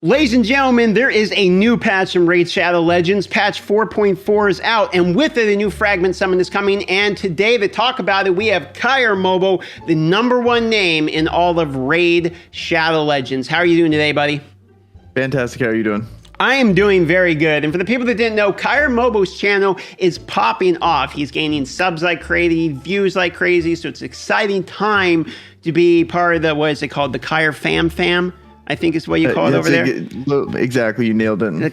Ladies and gentlemen, there is a new patch from Raid Shadow Legends. Patch 4.4 is out, and with it, a new Fragment summon is coming. And today, to talk about it, we have Mobile, the #1 name in all of Raid Shadow Legends. How are you doing today, buddy? Fantastic. How are you doing? I am doing very good. And for the people that didn't know, Mobile's channel is popping off. He's gaining subs like crazy, views like crazy. So it's an exciting time to be part of the, what is it called? The Fam, I think is what you call it over there. Exactly. You nailed it. The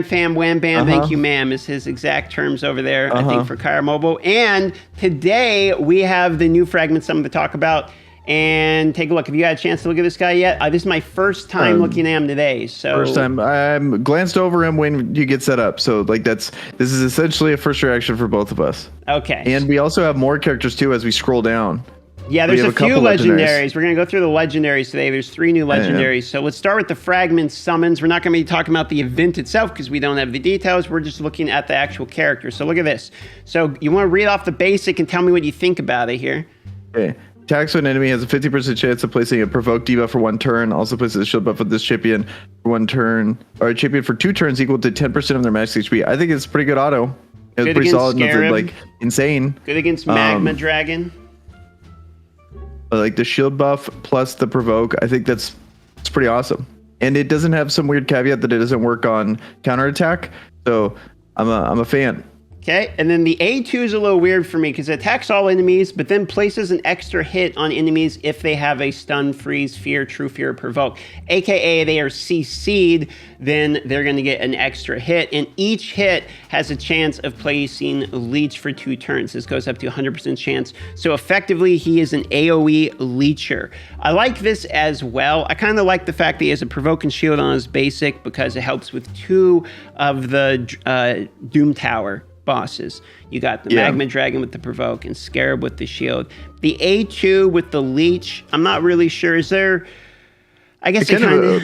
Fam, Wham Bam, thank you, ma'am, is his exact terms over there, I think, for Mobile. And today we have the new Fragment summon to talk about. And take a look. Have you had a chance to look at this guy yet? This is my first time looking at him today. So first time. I glanced over him when you get set up. So like this is essentially a first reaction for both of us. Okay. And we also have more characters too as we scroll down. Yeah, there's a few legendaries. We're going to go through the legendaries today. There's 3 new legendaries. Yeah. So let's start with the Fragment summons. We're not going to be talking about the event itself because we don't have the details. We're just looking at the actual character. So look at this. So you want to read off the basic and tell me what you think about it here. Okay. Attacks when an enemy has a 50% chance of placing a provoke debuff for 1 turn. Also places a shield buff with this champion for 1 turn, or a champion for 2 turns equal to 10% of their max HP. I think it's pretty good auto. It's pretty solid. Nothing like insane. Good against Magma Dragon. Like the shield buff plus the provoke, I think it's pretty awesome. And it doesn't have some weird caveat that it doesn't work on counterattack. So I'm a fan. Okay, and then the A2 is a little weird for me because it attacks all enemies, but then places an extra hit on enemies if they have a stun, freeze, fear, true fear, or provoke. AKA they are CC'd, then they're going to get an extra hit, and each hit has a chance of placing leech for 2 turns. This goes up to 100% chance. So effectively, he is an AoE leecher. I like this as well. I kind of like the fact that he has a provoke and shield on his basic because it helps with 2 of the Doom Tower bosses. You got the Magma Dragon with the provoke and Scarab with the shield. The A2 with the leech, I'm not really sure. Is there, I guess it kind of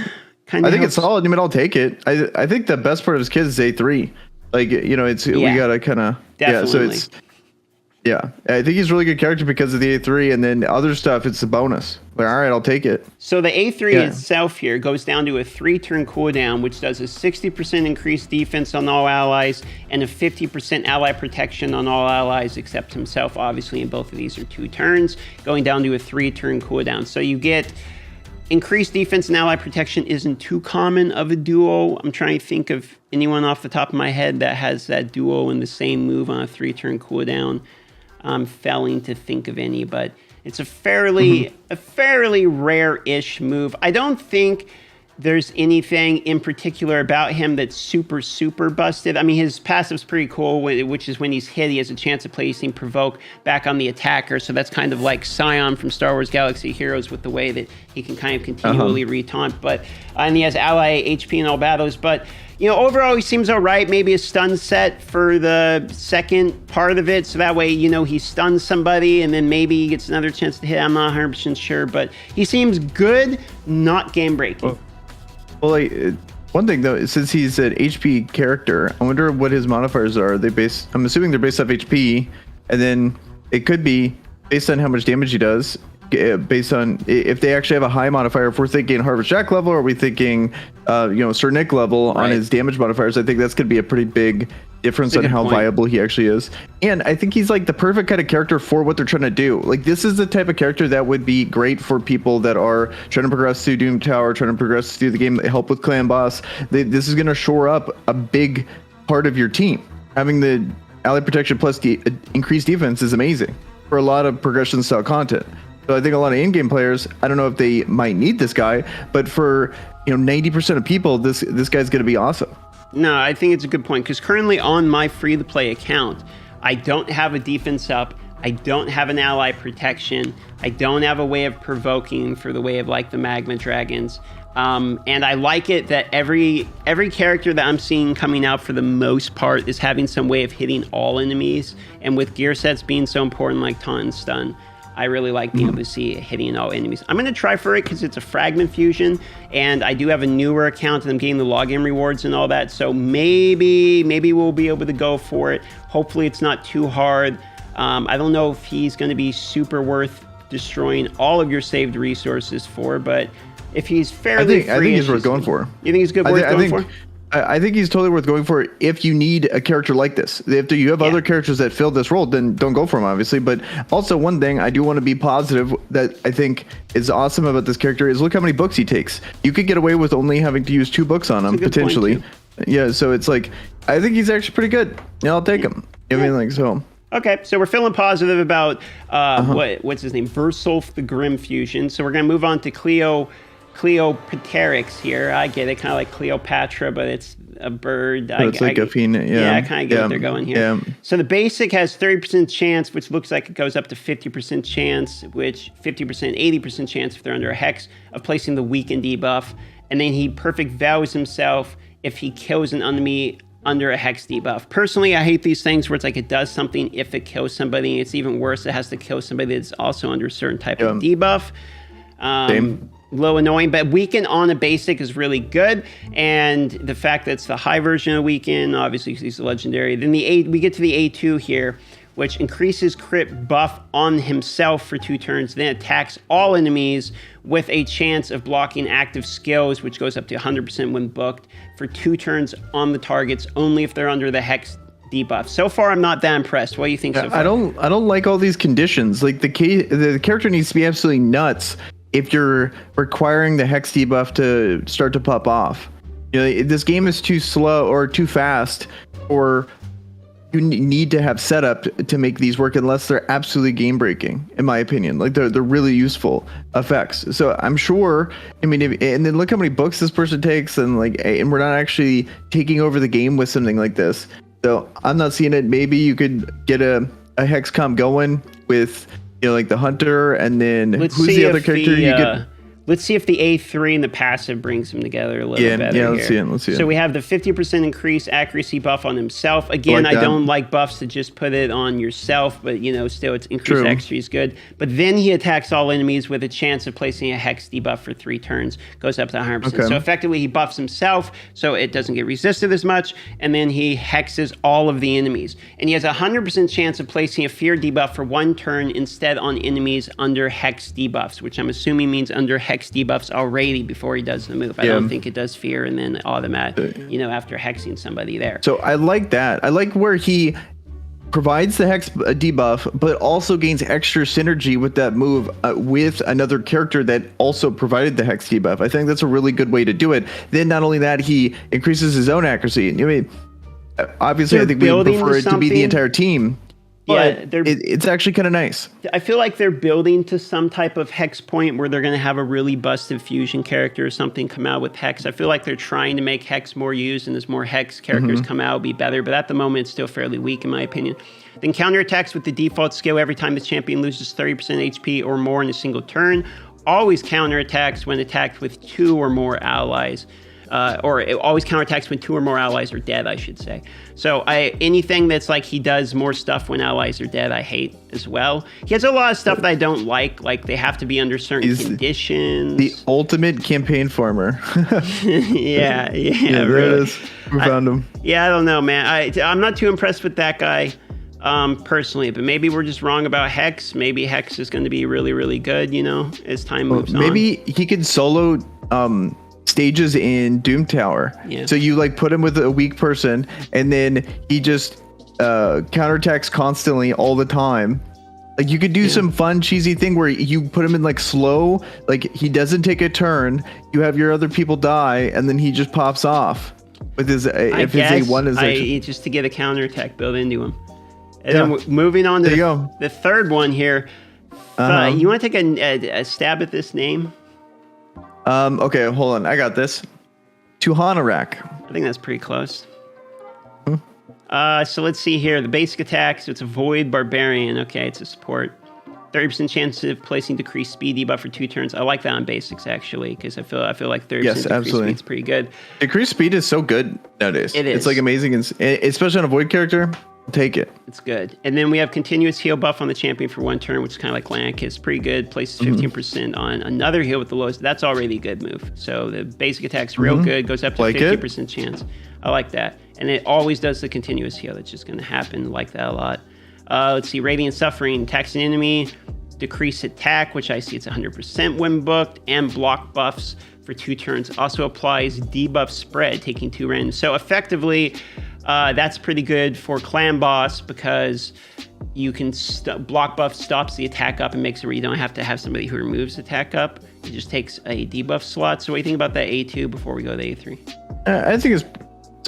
I think it's solid. I mean, I'll take it. I think the best part of his kit is A3. Like, you know, it's we gotta kind of so it's I think he's a really good character because of the A3, and then other stuff, it's a bonus. Like, all right, I'll take it. So the A3 itself here goes down to a 3-turn cooldown, which does a 60% increased defense on all allies and a 50% ally protection on all allies except himself, obviously, and both of these are 2 turns, going down to a 3-turn cooldown. So you get increased defense and ally protection isn't too common of a duo. I'm trying to think of anyone off the top of my head that has that duo in the same move on a 3-turn cooldown. I'm failing to think of any, but it's a fairly rare-ish move. I don't think there's anything in particular about him that's super busted. I mean, his passive's pretty cool, which is when he's hit, he has a chance of placing provoke back on the attacker. So that's kind of like Scion from Star Wars Galaxy Heroes with the way that he can kind of continually retaunt. But and he has ally HP in all battles. But you know, overall, he seems all right. Maybe a stun set for the second part of it. So that way, you know, he stuns somebody and then maybe he gets another chance to hit. I'm not 100% sure, but he seems good, not game breaking. Well, like, one thing though, since he's an HP character, I wonder what his modifiers are. I'm assuming they're based off HP, and then it could be based on how much damage he does. Based on if they actually have a high modifier. If we're thinking Harvest Jack level, or are we thinking, Sir Nick level on his damage modifiers? I think that's going to be a pretty big difference on how viable he actually is. And I think he's like the perfect kind of character for what they're trying to do. Like, this is the type of character that would be great for people that are trying to progress through Doom Tower, trying to progress through the game, help with Clan Boss. This is going to shore up a big part of your team. Having the ally protection plus the increased defense is amazing for a lot of progression style content. So I think a lot of in-game players, I don't know if they might need this guy, but for 90% of people, this guy's going to be awesome. No, I think it's a good point because currently on my free-to-play account, I don't have a defense up, I don't have an ally protection, I don't have a way of provoking for the way of like the Magma Dragons, and I like it that every character that I'm seeing coming out for the most part is having some way of hitting all enemies, and with gear sets being so important like taunt and stun, I really like being able to see it hitting all enemies. I'm going to try for it because it's a Fragment fusion, and I do have a newer account, and I'm getting the login rewards and all that, so maybe we'll be able to go for it. Hopefully it's not too hard. I don't know if he's going to be super worth destroying all of your saved resources for, but If he's fairly free, I think he's worth going for. You think he's good worth going for? I think he's totally worth going for if you need a character like this. If you have other characters that fill this role, then don't go for him, obviously. But also, one thing I do want to be positive that I think is awesome about this character is look how many books he takes. You could get away with only having to use 2 books on him, potentially. Yeah, so it's like, I think he's actually pretty good. Yeah, I'll take him. I mean, like, so. Okay, so we're feeling positive about what's his name? Versulf the Grim Fusion. So we're going to move on to Cleopatrix here. I get it, kind of like Cleopatra, but it's a bird. It's like a phoenix. Yeah, I kind of get what they're going here. Yeah. So the basic has 30% chance, which looks like it goes up to 50% chance, which 50%, 80% chance if they're under a hex of placing the weaken debuff. And then he perfect vows himself if he kills an enemy under a hex debuff. Personally, I hate these things where it's like it does something if it kills somebody. It's even worse, it has to kill somebody that's also under a certain type of debuff. Same. Low annoying, but weaken on a basic is really good, and the fact that it's the high version of weaken, obviously because he's a legendary. Then we get to the A2 here, which increases crit buff on himself for 2 turns, then attacks all enemies with a chance of blocking active skills, which goes up to 100% when booked for 2 turns on the targets, only if they're under the hex debuff. So far, I'm not that impressed. What do you think so far? I don't like all these conditions. Like the character needs to be absolutely nuts if you're requiring the hex debuff to start to pop off. You know, this game is too slow or too fast, or you need to have setup to make these work unless they're absolutely game breaking, in my opinion. Like they're really useful effects. So I'm sure, I mean, and then look how many books this person takes, and and we're not actually taking over the game with something like this. So I'm not seeing it. Maybe you could get a hex comp going with, you know, like the hunter, and then who's the other character you get? Let's see if the A3 and the passive brings them together a little better. Yeah, let's see it. So we have the 50% increase accuracy buff on himself. Again, I don't like buffs to just put it on yourself, but you know, still it's increased accuracy is good. But then he attacks all enemies with a chance of placing a hex debuff for 3 turns. Goes up to 100%. Okay. So effectively he buffs himself so it doesn't get resisted as much, and then he hexes all of the enemies. And he has a 100% chance of placing a fear debuff for 1 turn instead on enemies under hex debuffs, which I'm assuming means under hex debuffs already before he does the move. I don't think it does fear and then automatic, you know, after hexing somebody there. So I like that. I like where he provides the hex debuff, but also gains extra synergy with that move with another character that also provided the hex debuff. I think that's a really good way to do it. Then not only that, he increases his own accuracy. I mean, obviously, I think we would prefer it to be the entire team. But it's actually kind of nice. I feel like they're building to some type of hex point where they're going to have a really busted fusion character or something come out with hex. I feel like they're trying to make hex more used, and as more hex characters come out, it'll be better. But at the moment, it's still fairly weak, in my opinion. Then counterattacks with the default skill every time the champion loses 30% HP or more in a single turn. Always counterattacks when attacked with 2 or more allies. Or it always counterattacks when 2 or more allies are dead, I should say. So anything that's like he does more stuff when allies are dead, I hate as well. He has a lot of stuff that I don't like they have to be under certain conditions. The ultimate campaign farmer. yeah, there really. It is. We found him. Yeah, I don't know, man. I'm not too impressed with that guy personally, but maybe we're just wrong about Hex. Maybe Hex is going to be really, really good, you know, as time moves on. Maybe he could solo stages in Doom Tower. Yeah. So you like put him with a weak person, and then he just counterattacks constantly all the time. Like you could do some fun cheesy thing where you put him in like slow, like he doesn't take a turn. You have your other people die, and then he just pops off with his his A1 is just to get a counterattack built into him. And then moving on to the third one here. You want to take a stab at this name? Okay, hold on. I got this. Tuhanarak. I think that's pretty close. So let's see here. The basic attack, so it's a Void Barbarian. Okay, it's a support. 30% chance of placing decreased speed debuff for 2 turns. I like that on basics, actually, because I feel like 30% decreased speed is pretty good. Decreased speed is so good nowadays. It is. It's like amazing, especially on a Void character. Take it. It's good. And then we have continuous heal buff on the champion for 1 turn, which is kind of like Lank. It's pretty good. Places 15% on another heal with the lowest. That's already a good move. So the basic attack's real good. Goes up to 50% chance. I like that. And it always does the continuous heal. That's just going to happen. Like that a lot. Let's see. Radiant Suffering. Attacks an enemy decrease attack, which I see it's 100% when booked, and block buffs for 2 turns. Also applies debuff spread, taking 2 random. So effectively, that's pretty good for clan boss because you can block buff stops the attack up and makes it where you don't have to have somebody who removes attack up. It just takes a debuff slot. So what do you think about that A2 before we go to A3? I think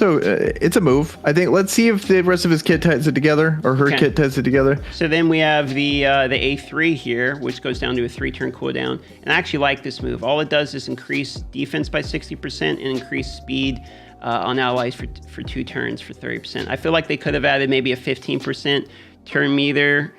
it's a move. I think let's see if the rest of his kit ties it together, or her kit ties it together. So then we have the A3 here, which goes down to a 3-turn cooldown. And I actually like this move. All it does is increase defense by 60% and increase speed on allies for 2 turns for 30%. I feel like they could have added maybe a 15% turn meter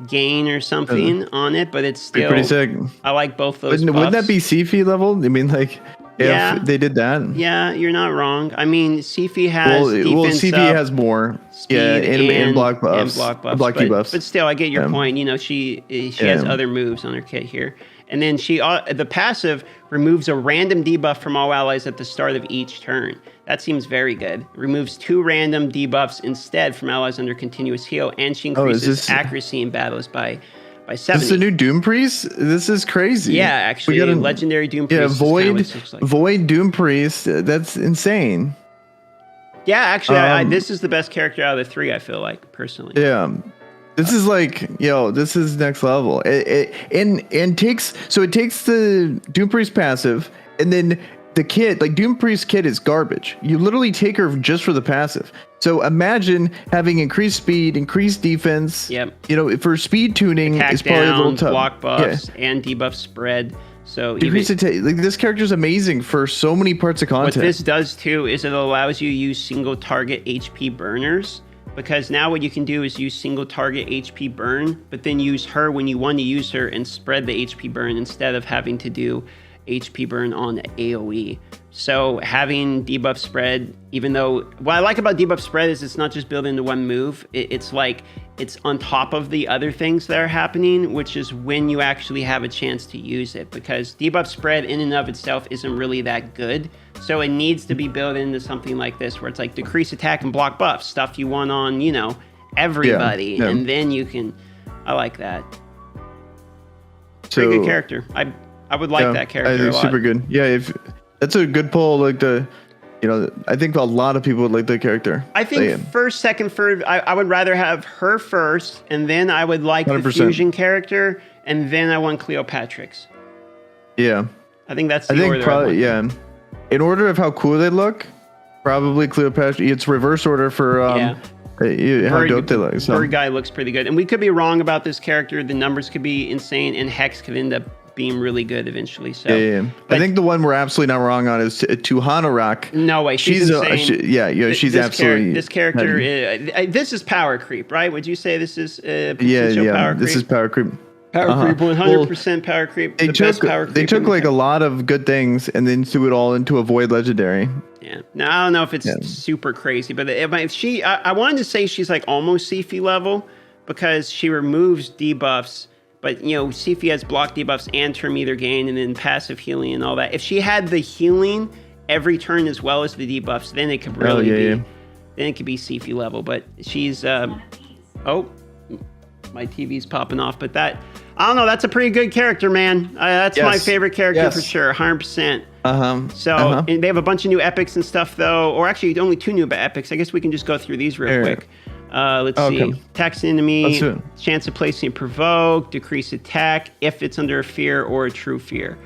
gain or something on it, but it's still pretty sick. I like both those. Wouldn't that be CFE level? I mean, like, if they did that. Yeah, you're not wrong. I mean, CFE has defense CFE up, has more. speed and block buffs. And block debuffs. But still, I get your point. You know, she has other moves on her kit here. And then the passive removes a random debuff from all allies at the start of each turn. That seems very good. Removes 2 random debuffs instead from allies under continuous heal, and she increases accuracy in battles by 70. This is a new Doom Priest? This is crazy. Yeah, actually, legendary Doom Priest. Yeah, Void Doom Priest. That's insane. Yeah, actually, this is the best character out of the 3, I feel like, personally. Yeah. This is like, this is next level. It takes the Doom Priest passive, and then the kit, like Doom Priest kit is garbage. You literally take her just for the passive. So imagine having increased speed, increased defense. Yep. For speed tuning, attack it's probably a little tough. Block buffs and debuff spread. So this character is amazing for so many parts of content. What this does too is it allows you to use single target HP burners. Because now what you can do is use single target HP burn, but then use her when you want to use her and spread the HP burn instead of having to do HP burn on AoE. So having debuff spread, even though what I like about debuff spread is it's not just built into one move. It's like it's on top of the other things that are happening, which is when you actually have a chance to use it. Because debuff spread in and of itself isn't really that good. So it needs to be built into something like this, where it's like decrease attack and block buff, stuff you want on, everybody. Yeah. And then you can, I like that. Pretty good character. I would like that character a lot. Super good. Yeah, that's a good pull. Like I think a lot of people would like the character. I think first, second, third, I would rather have her first, and then I would like 100%. The fusion character, and then I want Cleopatrix. Yeah. I think that's the order. In order of how cool they look, probably Cleopatra. It's reverse order for how dope they look. So. Bird guy looks pretty good. And we could be wrong about this character. The numbers could be insane, and Hex could end up being really good eventually. So I think the one we're absolutely not wrong on is Tuhana Rock. No way. She's insane. She's absolutely... This character, this is power creep, right? Would you say this is potential power creep? This is power creep. Power creep, 100% power creep. They took like a lot of good things and then threw it all into a Void Legendary. Yeah. Now, I don't know if it's super crazy, but I wanted to say she's like almost Sifi level because she removes debuffs, but Sifi has block debuffs and turn meter gain and then passive healing and all that. If she had the healing every turn as well as the debuffs, then it could really then it could be Sifi level, but she's, my TV's popping off, but I don't know. That's a pretty good character, man. That's my favorite character for sure, 100%. And they have a bunch of new epics and stuff, though. Or actually, only 2 new epics. I guess we can just go through these real quick. Let's see. Attacks an enemy, chance of placing a provoke, decrease attack if it's under a fear or a true fear.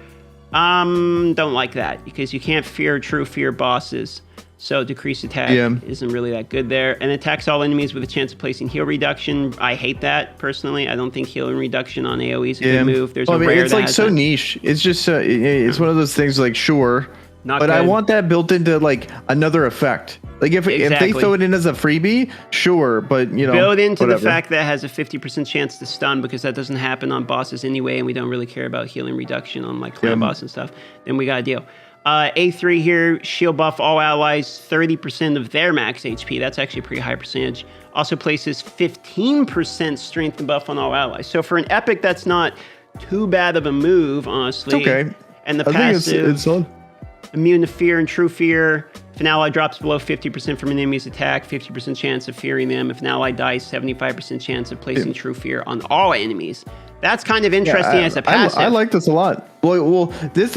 Don't like that because you can't fear true fear bosses. So decreased attack isn't really that good there. And attacks all enemies with a chance of placing heal reduction. I hate that personally. I don't think healing reduction on AoE is a good move. There's a rare it's like so niche. It's just it's one of those things like but good. I want that built into like another effect. Like if they throw it in as a freebie, sure, but build into the fact that it has a 50% chance to stun because that doesn't happen on bosses anyway, and we don't really care about healing reduction on like clan boss and stuff. Then we got a deal. A3 here, shield buff all allies 30% of their max HP. That's actually a pretty high percentage. Also places 15% strength and buff on all allies. So for an epic, that's not too bad of a move, honestly. It's okay. And the passive, it's immune to fear and true fear. If an ally drops below 50% from an enemy's attack, 50% chance of fearing them. If an ally dies, 75% chance of placing true fear on all enemies. That's kind of interesting as a passive. I like this a lot. Well, this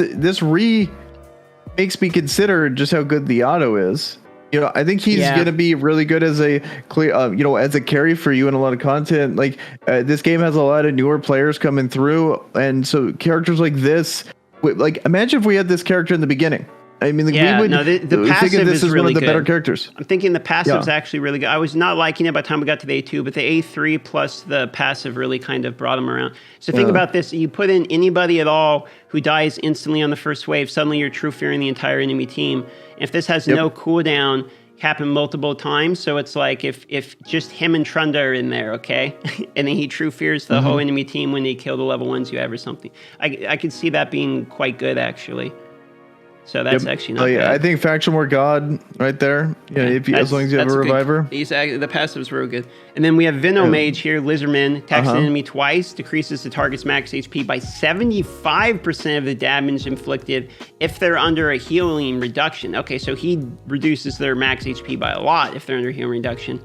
makes me consider just how good the auto is. You know, I think he's gonna be really good as a as a carry for you in a lot of content. Like this game has a lot of newer players coming through, and so characters like this, like imagine if we had this character in the beginning. I mean, we would. No, the passive this is really one of the good. better characters. I'm thinking the passive is actually really good. I was not liking it by the time we got to the A2, but the A3 plus the passive really kind of brought him around. So think about this. You put in anybody at all who dies instantly on the first wave, suddenly you're true fearing the entire enemy team. If this has no cooldown, happen multiple times, so it's like if just him and Trunda are in there, okay? And then he true fears the whole enemy team when they kill the level 1s you have or something. I could see that being quite good, actually. So that's actually not bad. I think Faction War God right there. Yeah, as long as you have a reviver. The passive's real good. And then we have Venomage here, Lizardman, attacks an enemy twice, decreases the target's max HP by 75% of the damage inflicted if they're under a healing reduction. Okay, so he reduces their max HP by a lot if they're under healing reduction.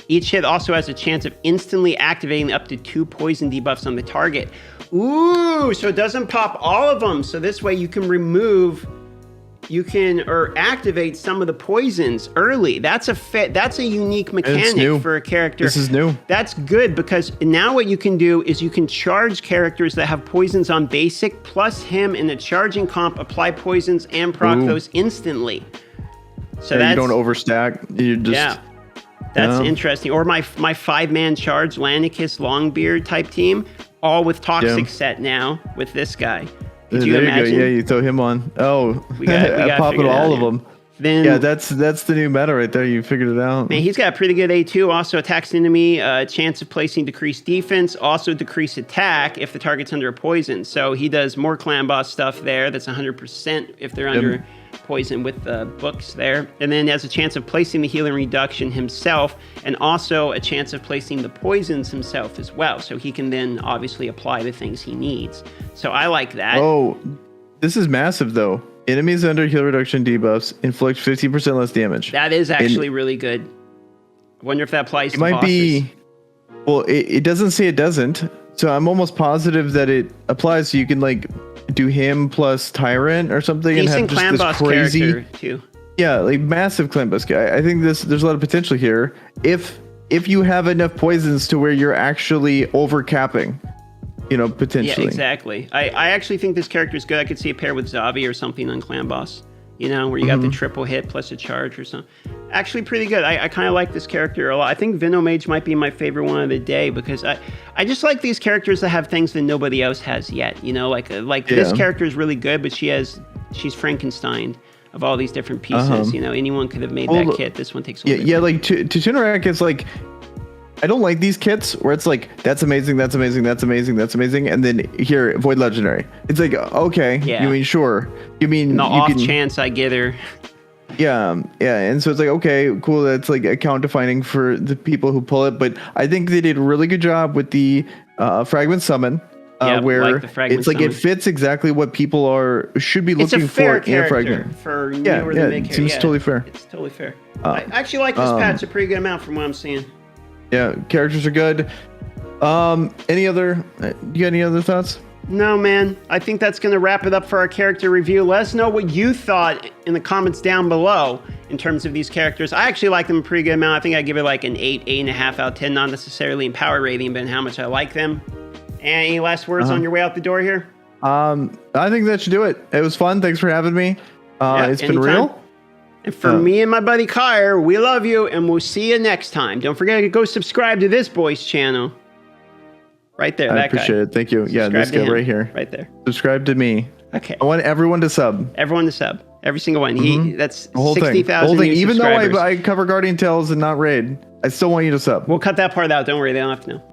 Each hit also has a chance of instantly activating up to 2 poison debuffs on the target. Ooh, so it doesn't pop all of them. So this way you can activate some of the poisons early. That's a unique mechanic for a character. This is new. That's good because now what you can do is you can charge characters that have poisons on basic plus him in a charging comp, apply poisons and proc those instantly. So you don't overstack. You just that's interesting. Or my 5-man charge Lanicus Longbeard type team, all with toxic set now with this guy. Could you imagine? You go. Yeah, you throw him on. Oh, we got pop it all of them. Then, that's the new meta right there. You figured it out. Man, he's got a pretty good A2. Also attacks enemy, chance of placing decreased defense, also decreased attack if the target's under a poison. So he does more clan boss stuff there. That's 100% if they're under poison with the books there. And then has a chance of placing the healing reduction himself, and also a chance of placing the poisons himself as well. So he can then obviously apply the things he needs. So I like that. Oh, this is massive though. Enemies under heal reduction debuffs inflict 50% less damage. That is actually really good. I wonder if that applies to bosses. Well, it doesn't say it doesn't. So I'm almost positive that it applies. So you can like do him plus Tyrant or something and have just this crazy too. Yeah, like massive clan boss guy. I think there's a lot of potential here. If you have enough poisons to where you're actually overcapping. Potentially. Yeah, exactly. I actually think this character is good. I could see a pair with Zavi or something on Clan Boss, where you got the triple hit plus a charge or something. Actually pretty good. I kind of like this character a lot. I think Venomage might be my favorite one of the day because I just like these characters that have things that nobody else has yet. This character is really good, but she's Frankenstein of all these different pieces. Anyone could have made that kit. This one takes a little bit. Like Tutunarak is like, I don't like these kits where it's like, that's amazing, that's amazing, that's amazing, that's amazing, and then here, Void Legendary. It's like, okay, you mean sure. You mean the off chance I get her. Yeah, and so it's like, okay, cool, that's like account defining for the people who pull it, but I think they did a really good job with the Fragment Summon. Where it's like it fits exactly what people should be looking for in a Fragment. For newer than it seems totally fair. It's totally fair. I actually like this patch a pretty good amount from what I'm seeing. Yeah, characters are good. You got any other thoughts? No, man. I think that's going to wrap it up for our character review. Let us know what you thought in the comments down below in terms of these characters. I actually like them a pretty good amount. I think I give it like an 8.5 out of 10, not necessarily in power rating, but in how much I like them. And any last words on your way out the door here? I think that should do it. It was fun. Thanks for having me. It's been real. And for me and my buddy Kyer, we love you, and we'll see you next time. Don't forget to go subscribe to this boy's channel. Right there, I appreciate it. Thank you. Yeah, this guy right here. Right there. Subscribe to me. Okay. I want everyone to sub. Everyone to sub. Every single one. That's 60,000 new Even though subscribers. I cover Guardian Tales and not Raid, I still want you to sub. We'll cut that part out. Don't worry. They don't have to know.